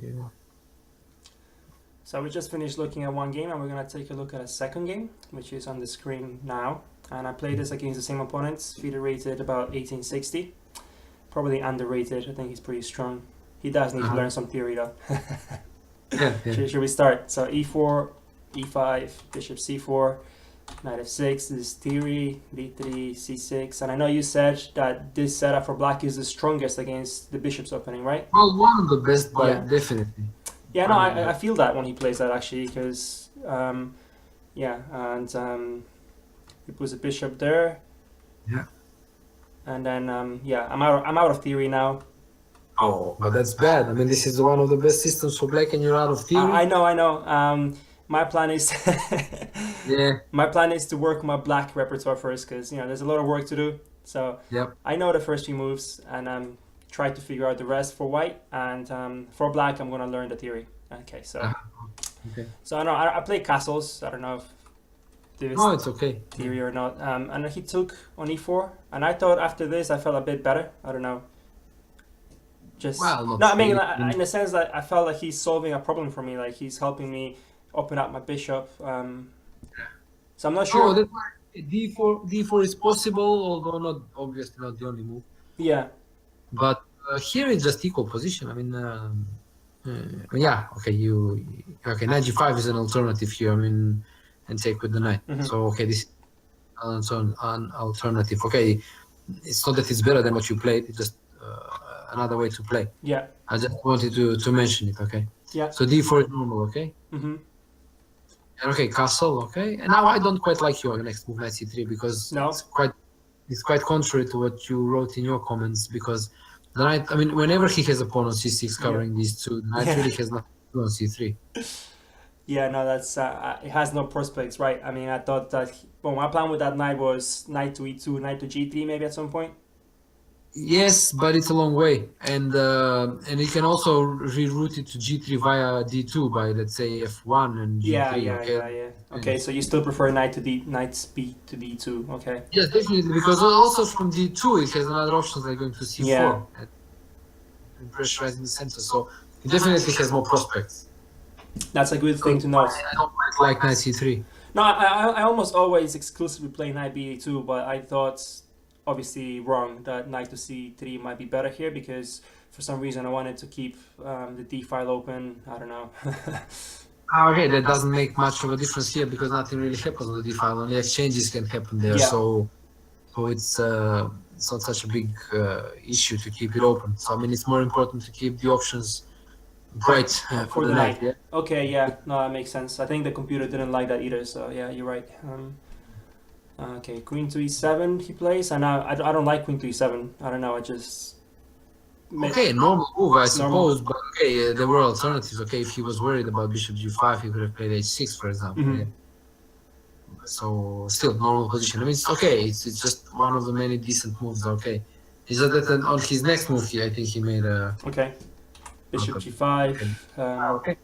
Yeah. So we just finished looking at one game and we're going to take a look at a second game, which is on the screen now. And I played this against the same opponents. FIDE rated about 1860. Probably underrated. I think he's pretty strong. He does need to learn some theory though. Yeah, yeah. Should we start? So e4, e5, bishop c4, knight f6, this is theory, d3, c6. And I know you said that this setup for black is the strongest against the bishop's opening, right? Well, one of the best, but Yeah. definitely. Yeah, no, I feel that when he plays that actually, because yeah, and he puts a bishop there. Yeah. And then yeah, I'm out of theory now. Oh, but that's bad. I mean, this is one of the best systems for black, and you're out of theory. I know. My plan is Yeah. my plan is to work my black repertoire first, because there's a lot of work to do. So Yep. I know the first few moves, and try to figure out the rest for white. And for black, I'm gonna learn the theory. Okay, so Okay. so I know I play castles. I don't know if this No, it's okay. theory or not. And he took on e4, and I thought after this I felt a bit better. I don't know. Just Well, not no, I mean really. in the sense that I felt like he's solving a problem for me. Like he's helping me open up my bishop. So I'm not Oh, sure. that's why D4 is possible, although not obviously not the only move. Yeah, But here it's just equal position. I mean, yeah, okay, okay, knight g5 is an alternative here. I mean, and take with the knight. So okay, this is an alternative. Okay, it's not that it's better than what you played. It's just another way to play. yeah, I just wanted to mention it. Okay. yeah. So d4 is normal. Okay. Mm-hmm. And okay, castle. Okay. And now I don't quite like your next move, knight c3, because No. it's quite contrary to what you wrote in your comments. Because the knight, I mean, whenever he has a pawn on c6 covering these two, the knight really has nothing to do on c3. Yeah, no, that's it has no prospects, right? I mean, I thought that well, my plan with that knight was knight to e2, knight to g3, maybe at some point. Yes, but it's a long way, and you can also reroute it to g3 via d2 by, let's say, f1 and g3. Yeah. Okay, so you still prefer knight b to d2, okay? Yes, definitely, because also from d2 it has another option like going to c4 Yeah. and pressurizing the center, so it definitely has more prospects. That's a good thing to note. I don't like knight c3. No, I almost always exclusively play knight b2, but I thought, obviously wrong, that knight to c3 might be better here, because for some reason I wanted to keep the d file open. I don't know. Okay, that doesn't make much of a difference here because nothing really happens on the d file. Only exchanges can happen there, Yeah. so it's not such a big issue to keep it open. So I mean, it's more important to keep the options bright for the knight. Yeah. Okay, yeah, no, that makes sense. I think the computer didn't like that either, so yeah, you're right. Okay, queen to e7 he plays, and I don't like queen to e7. I don't know, I just... Okay, normal move, I suppose, but okay, there were alternatives. Okay, if he was worried about bishop g5, he could have played h6, for example. Yeah. So, still, normal position. I mean, it's okay, it's just one of the many decent moves, okay. Is that on his next move, I think he made a... Okay, bishop g5. Okay.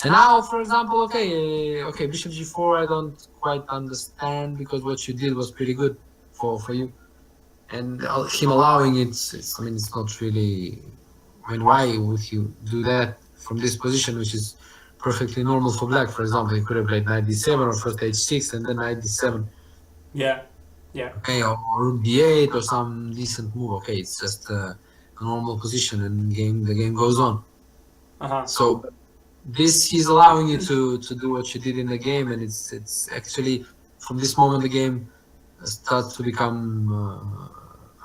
And now, for example, okay, bishop g4, I don't quite understand, because what you did was pretty good for you. And him allowing it, I mean, it's not really... I mean, why would you do that from this position, which is perfectly normal for black? For example, he could have played knight d7 or first h6 and then knight d7. Yeah. Okay, or rook d8 or some decent move. Okay, it's just a normal position, and the game goes on. So this is allowing you to do what you did in the game, and it's actually, from this moment, the game starts to become,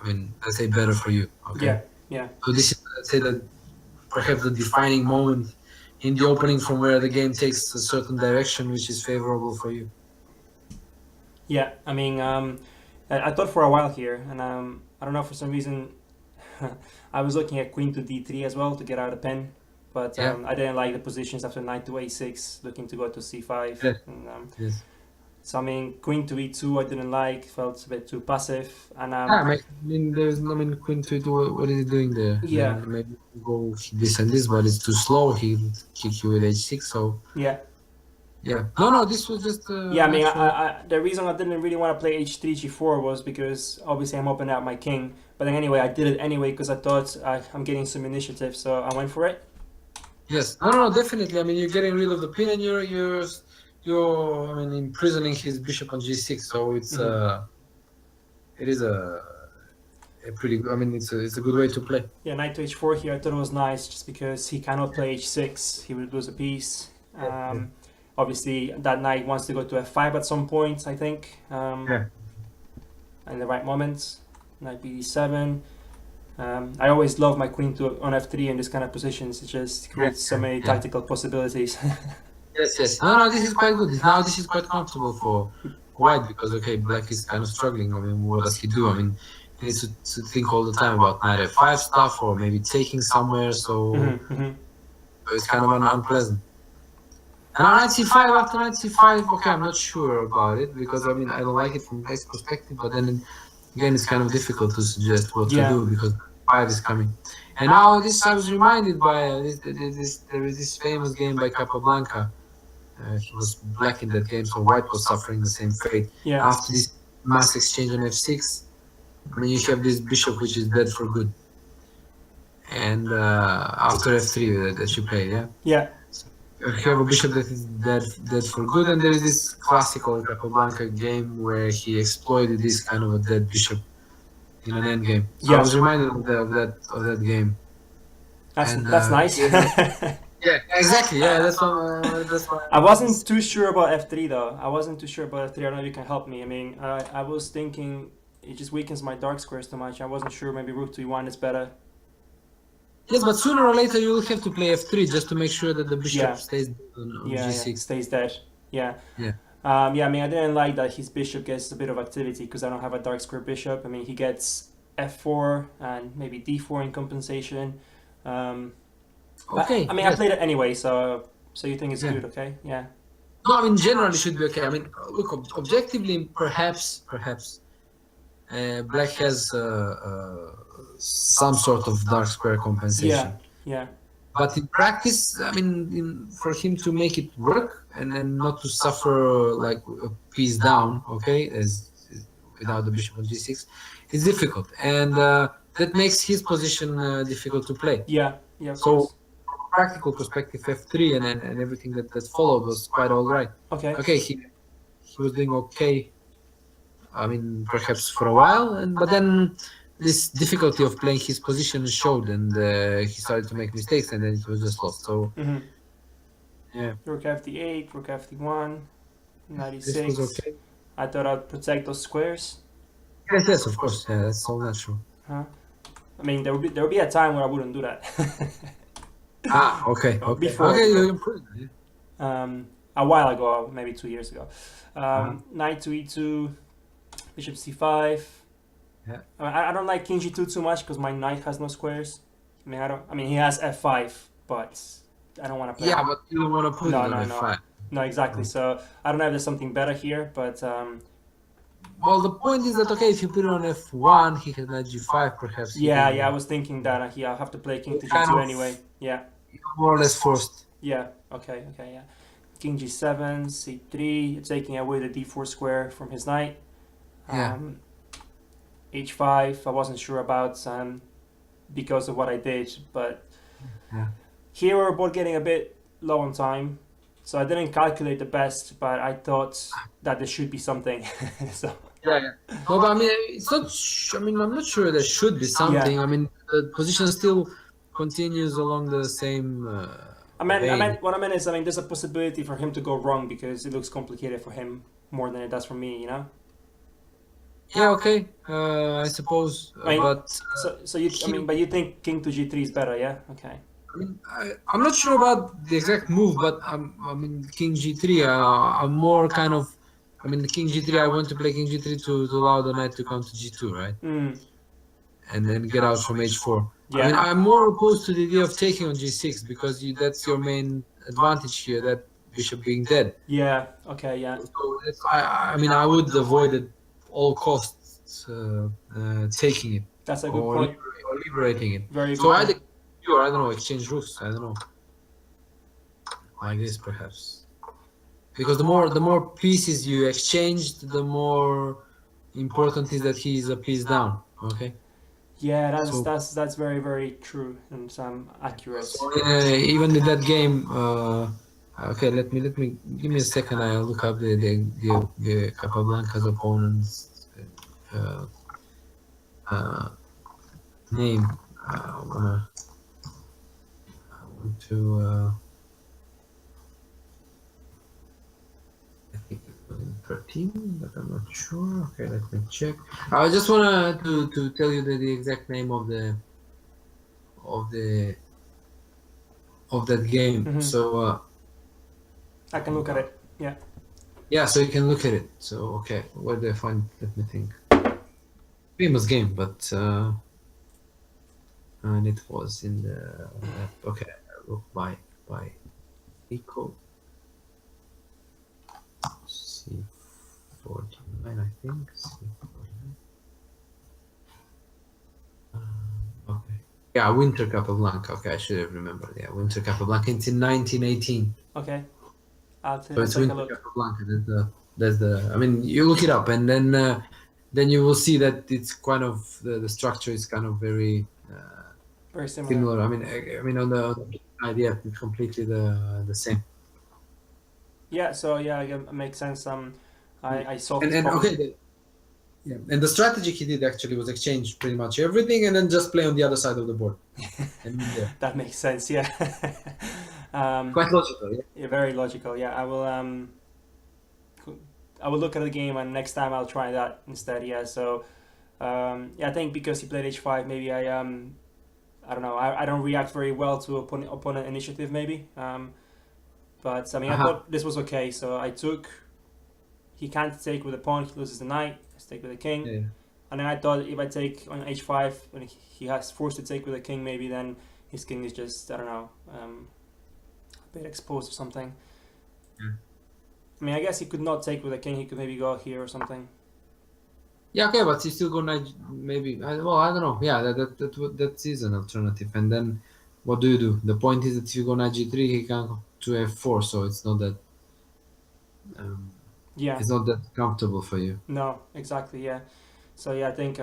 I mean, let's say, better for you. Okay. Yeah. So this is, let's say, that perhaps the defining moment in the opening from where the game takes a certain direction which is favorable for you. Yeah, I mean, I thought for a while here, and I don't know, for some reason, I was looking at queen to d3 as well to get out a pin, but I didn't like the positions after knight to a6, looking to go to c5. Yes. And, Yes. so I mean, queen to e2 I didn't like, felt a bit too passive, and I mean, queen to e2, what is he doing there? Yeah. Maybe go this and this, but it's too slow. He'll kick you with h6, so... Yeah. Yeah. No, this was just... yeah, I mean, the reason I didn't really want to play h3, g4 was because obviously I'm opening up my king. But then anyway, I did it anyway because I thought I'm getting some initiative, so I went for it. Yes. No, definitely. I mean, you're getting rid of the pin, and I mean, imprisoning his bishop on g6. So it is a pretty. I mean, it's a good way to play. Yeah, knight to h4 here I thought it was nice just because he cannot play h6, he would lose a piece. Obviously, that knight wants to go to f5 at some point, I think. In the right moments. Knight bd7. I always love my queen to on f3 in this kind of positions. It just creates so many tactical possibilities. Yes. No, this is quite good. Now this is quite comfortable for white because black is kind of struggling. I mean, what does he do? I mean, he needs to think all the time about knight f5 stuff or maybe taking somewhere. So it's kind of unpleasant. And on knight c5, after knight c5, okay, I'm not sure about it because I mean I don't like it from black's perspective, but then again it's kind of difficult to suggest what to do because 5 is coming. And now this I was reminded by there is this famous game by Capablanca. He was black in that game, so white was suffering the same fate. After this mass exchange on f6, I mean you have this bishop which is dead for good. And after f3 that you play, Yeah. You have a bishop that is dead for good, and there is this classical Capablanca game where he exploited this kind of a dead bishop in an endgame. So I was reminded of that game. That's nice. Yeah, exactly. Yeah, that's why. I wasn't too sure about f3 though. I wasn't too sure about f3. I don't know if you can help me. I mean, I was thinking it just weakens my dark squares too much. I wasn't sure. Maybe rook to e1 is better. Yes, but sooner or later you will have to play f3 just to make sure that the bishop stays on g6. Stays dead. Yeah. I mean, I didn't like that his bishop gets a bit of activity because I don't have a dark square bishop. I mean, he gets f4 and maybe d4 in compensation. Okay. I mean, I played it anyway, so you think it's good, okay? Yeah. No, I mean, generally should be okay. I mean, look, objectively, perhaps black has some sort of dark square compensation. Yeah. But in practice, I mean, for him to make it work and then not to suffer like a piece down, okay, as without the bishop on g6, is difficult, and that makes his position difficult to play. Yeah. So, from a practical perspective, f3 and everything that followed was quite all right. Okay, he was doing okay. I mean, perhaps for a while, but then this difficulty of playing his position showed, and he started to make mistakes, and then it was just lost. So, Rook fd8, rook fd1, 96. This was okay. I thought I'd protect those squares. Yes, of course. Yeah, that's all natural. I mean, there will be a time where I wouldn't do that. Okay. Before. Okay, you improved. A while ago, maybe 2 years ago. Knight to e2, bishop c5. I don't like king g2 too much because my knight has no squares. I mean he has f5, but I don't want to play. Yeah, but you don't want to put it on f5. No, exactly. So I don't know if there's something better here, but well, the point is that okay, if you put it on f1, he has knight g5, perhaps. Yeah. I was thinking that I'll have to play king to g2 anyway. Yeah. More or less forced. Yeah. Okay. Yeah. King g7, c3, taking away the d4 square from his knight. H5, I wasn't sure about because of what I did, but here we're both getting a bit low on time, so I didn't calculate the best, but I thought that there should be something. So No, but I mean, it's not. I mean, I'm not sure there should be something. I mean, the position still continues along the same. What I meant is, there's a possibility for him to go wrong because it looks complicated for him more than it does for me, you know. Yeah, okay. I suppose, but but you think king to g3 is better, yeah? Okay. I mean, I'm not sure about the exact move, but I mean, king g3. I'm more kind of. I mean, king g3. I want to play king g3 to allow the knight to come to g2, right? And then get out from h4. I mean, I'm more opposed to the idea of taking on g6 because that's your main advantage here. That bishop being dead. Yeah. Okay. Yeah. So I mean, I would avoid it. All costs taking it. That's a good point. Or liberating it. Very good. So I don't know, exchange rooks. I don't know. Like this, perhaps. Because the more pieces you exchanged, the more important is that he is a piece down. Okay. Yeah, So, that's very very true and accurate. even in that game, okay, let me give me a second. I'll look up the Capablanca's opponent's uh, uh, name. I want to. I think it was in 13, but I'm not sure. Okay, let me check. I just wanna to tell you the exact name of the of that game. Hmm. So I can look at it. Yeah. yeah, so you can look at it. So okay, where do I find? Let me think. Famous game, but and it was in the okay. Look by Eco C49, I think. C49. Okay. Yeah, Winter Capablanca. Okay, I should have remembered. Yeah, Winter Capablanca. It's in 1918. Okay. So I'll it's take a Winter look. Capablanca. That's the. I mean, you look it up, and then you will see that it's kind of the structure is kind of very Very similar. similar. I mean on the idea, it's completely the same. Yeah. So yeah, it makes sense. I solved And this and problem. okay, yeah, and the strategy he did actually was exchange pretty much everything, and then just play on the other side of the board and win there. That makes sense. Yeah. Quite logical, yeah. Yeah, very logical. Yeah, I will look at the game and next time I'll try that instead. Yeah. So yeah, I think because he played h5, maybe I don't know. I don't react very well to opponent initiative maybe. But I mean I Uh-huh. thought this was okay. So I took. He can't take with a pawn. He loses the knight. Let's take with a king. Yeah. And then I thought if I take on h5 when he has forced to take with a king, maybe then his king is just I don't know a bit exposed or something. Yeah. I mean, I guess he could not take with a king. He could maybe go here or something. Yeah, okay, but he's still gonna maybe. Well, I don't know. Yeah, that is an alternative. And then, what do you do? The point is that if you go knight g3, he can go to f4, so um, Yeah. it's not that comfortable for you. No. Exactly. Yeah. So yeah, I think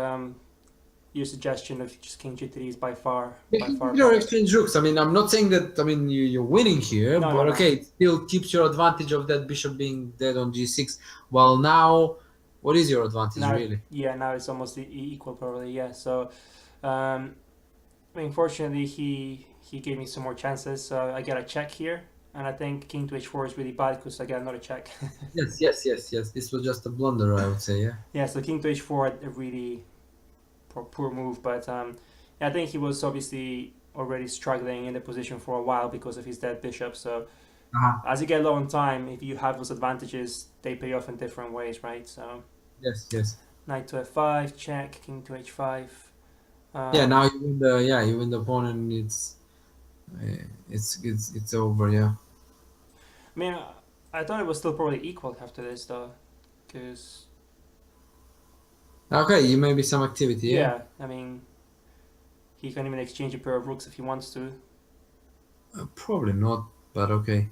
your suggestion of just king g3 is Yeah, by far you better. exchange rooks. I mean, I'm not saying that. I mean, you're winning here, No. No. but No. okay, it still keeps your advantage of that bishop being dead on g6. While now, what is your advantage Now, really? yeah, now it's almost equal probably. Yeah. So, um, I mean, fortunately, he gave me some more chances. So I get a check here, and I think king to h4 is really bad because I get another check. Yes. This was just a blunder, I would say. Yeah. Yeah. So king to h4, a really poor move, but yeah, I think he was obviously already struggling in the position for a while because of his dead bishop. So Uh-huh. as you get low on time, if you have those advantages, they pay off in different ways, right? So Yes. knight to f5, check, king to h5. Yeah. Um, Now you win the pawn, and it's over. Yeah. I mean, I thought it was still probably equal after this though, because Okay, you maybe some activity. Yeah. yeah, I mean, he can even exchange a pair of rooks if he wants to. Probably not, but okay.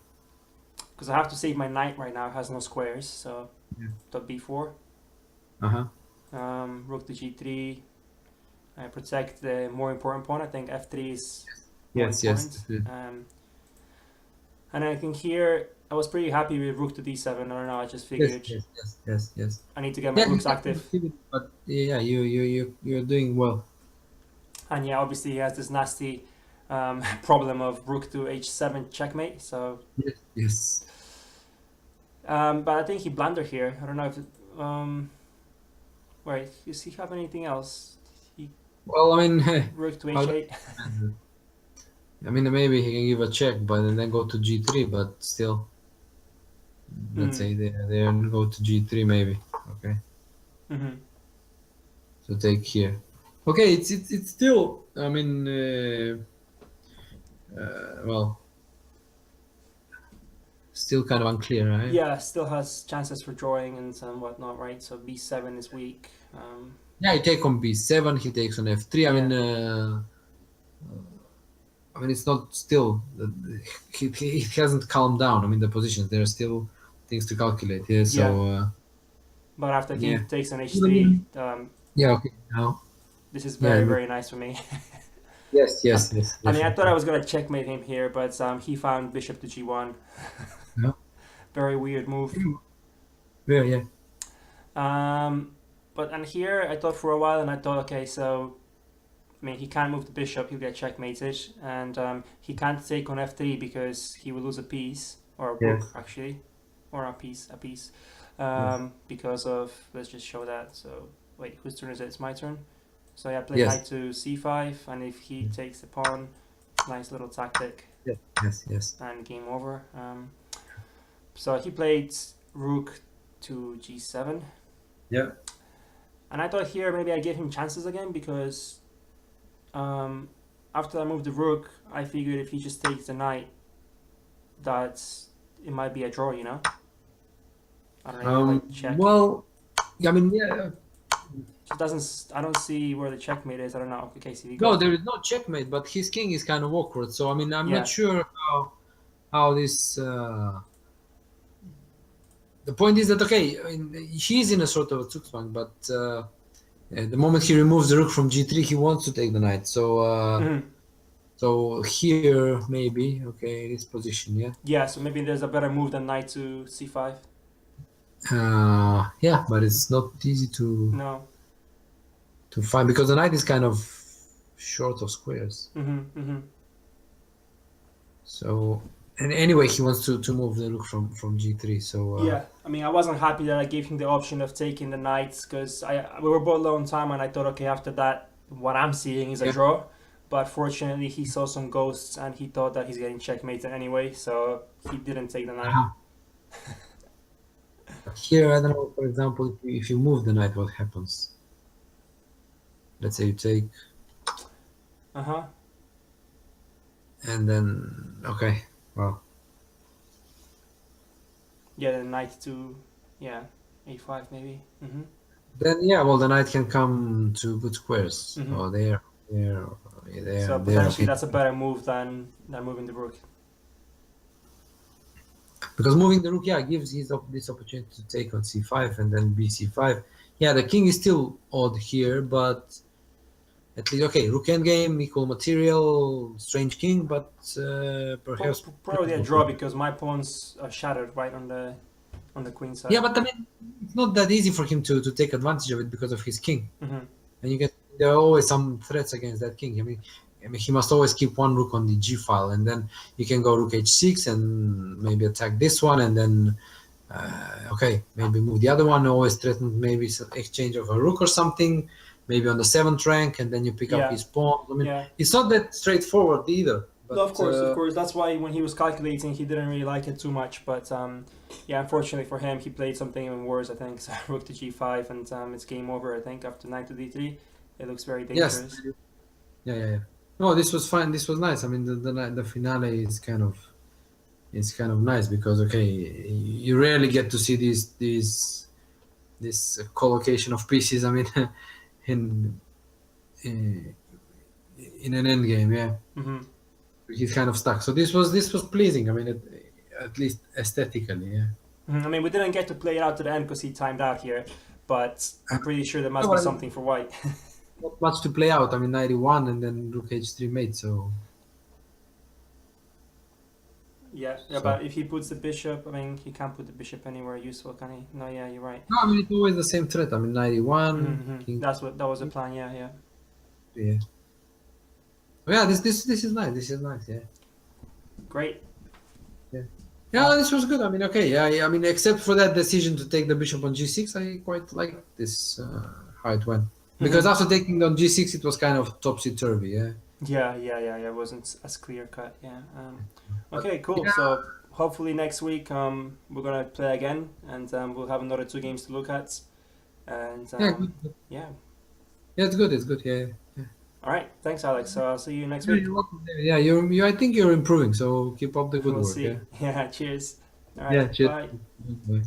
Because I have to save my knight right now; it has no squares, so Yeah. dot b4. Uh-huh. Rook to g3. I protect the more important pawn. I think f3 is more Yes. important. That's it. And I think here I was pretty happy with rook to d7. I don't know. I just figured Yes. I need to get my Yeah, you rooks have some active. activity, but yeah, you're doing well. And yeah, obviously he has this nasty problem of rook to h7 checkmate. So, Yes. but I think he blundered here. I don't know if. Wait, does he have anything else? He Well, I mean, rook to how do h8. I mean, maybe he can give a check, but then go to g3, but still, let's say they go to g3 maybe. Okay, Mm-hmm. so take here. Okay, it's still. I mean, well, still kind of unclear, right? Yeah, still has chances for drawing and some whatnot, right? So b7 is weak. Yeah, he take on b7. He takes on f3. Yeah. I mean, it's not still. He hasn't calmed down. I mean, the positions there are still things to calculate here. Yeah. So But after yeah. king takes on h3, Yeah. Okay. Now. This is Yeah. very nice for me. Yes. Yes. Yes. I mean, I thought I Definitely. was gonna checkmate him here, but he found bishop to g1. Yeah. Very weird move. Yeah. Yeah. But and here I thought for a while, and I thought, okay, so I mean, he can't move the bishop; he'll get checkmated, and he can't take on f3 because he will lose a piece or a book Yes. actually, or a piece, Yes. because of, let's just show that. So wait, whose turn is it? It's my turn. So yeah, play Yes. knight to c5, and if he takes the pawn, nice little tactic, Yes. Yes. Yes. and game over. So he played rook to g7, Yeah. and I thought here maybe I gave him chances again because after I moved the rook, I figured if he just takes the knight, that it might be a draw. You know, I don't know, like check. Well, I mean, yeah. Just doesn't. I don't see where the checkmate is. I don't know. Okay, so he No, goes. there is no checkmate, but his king is kind of awkward. So I mean, I'm Yeah. not sure how this. The point is that okay, I mean, he's in a sort of a zugzwang, but the moment he removes the rook from g3, he wants to take the knight. So Mhm. so here maybe okay, this position, yeah. Yeah. So maybe there's a better move than knight to c5. Yeah, but it's not easy No. to find because the knight is kind of short of squares. So and anyway, he wants to move the rook from g3. So Yeah, I mean, I wasn't happy that I gave him the option of taking the knights because we were both low on time, and I thought, okay, after that, what I'm seeing is a yeah. draw. But fortunately, he saw some ghosts, and he thought that he's getting checkmated anyway, so he didn't take the knight. Here, I don't know. For example, if you move the knight, what happens? Let's say you take, and then okay, well, Yeah, the knight to, yeah, a5 maybe. then yeah, well, the knight can come to good squares. Mhm. Oh, there, So there. potentially Okay, that's a better move than moving the rook. because moving the rook, yeah, gives this opportunity to take on c5 and then bc5. Yeah, the king is still odd here, but at least okay, rook endgame, equal material, strange king, but perhaps Probably a draw because my pawns are shattered right on the queen side. yeah, but I mean, it's not that easy for him to take advantage of it because of his king. Mhm. And you get there are always some threats against that king. I mean, he must always keep one rook on the g file, and then you can go rook h6 and maybe attack this one, and then okay, maybe move the other one. Always threaten maybe some exchange of a rook or something, maybe on the 7th rank, and then you pick up Yeah. his pawn. I mean, Yeah. it's not that straightforward either. But No, of course. That's why when he was calculating, he didn't really like it too much. But yeah, unfortunately for him, he played something even worse. I think so rook to g5, and it's game over. I think after knight to d3, it looks very dangerous. yes, yeah. No, this was fine. This was nice. I mean, the finale is kind of nice because okay, you rarely get to see this collocation of pieces. I mean, in in, in an end game, yeah. Mm-hmm. He's kind of stuck. So this was pleasing. I mean, at least aesthetically, yeah. I mean, we didn't get to play it out to the end because he timed out here, but I'm pretty sure there must No, be but something for white. not much to play out. I mean, 91 and then rook h3 mate. So Yeah, so but if he puts the bishop, I mean, he can't put the bishop anywhere useful, can he? No, yeah, you're right. no, I mean it's always the same threat. I mean, 91 king. That was the plan. Yeah. Yeah. Yeah, this is nice. This is nice. Yeah. Great. Yeah, this was good. I mean, okay. Yeah, I mean, except for that decision to take the bishop on g6, I quite liked this how it went. Because after taking on g6, it was kind of topsy turvy. Yeah. Yeah. It wasn't as clear cut. Yeah. Okay, cool. Yeah. So hopefully next week we're gonna play again, and we'll have another 2 games to look at. And Yeah, good. yeah. Yeah, it's good. It's good. Yeah. All right. Thanks, Alex. So I'll see you next Yeah, week. you're welcome, David. Yeah, you. I think you're improving. So keep up the good We'll work. see. Yeah. Yeah. Cheers. All right. Yeah. Cheers. Bye. Bye.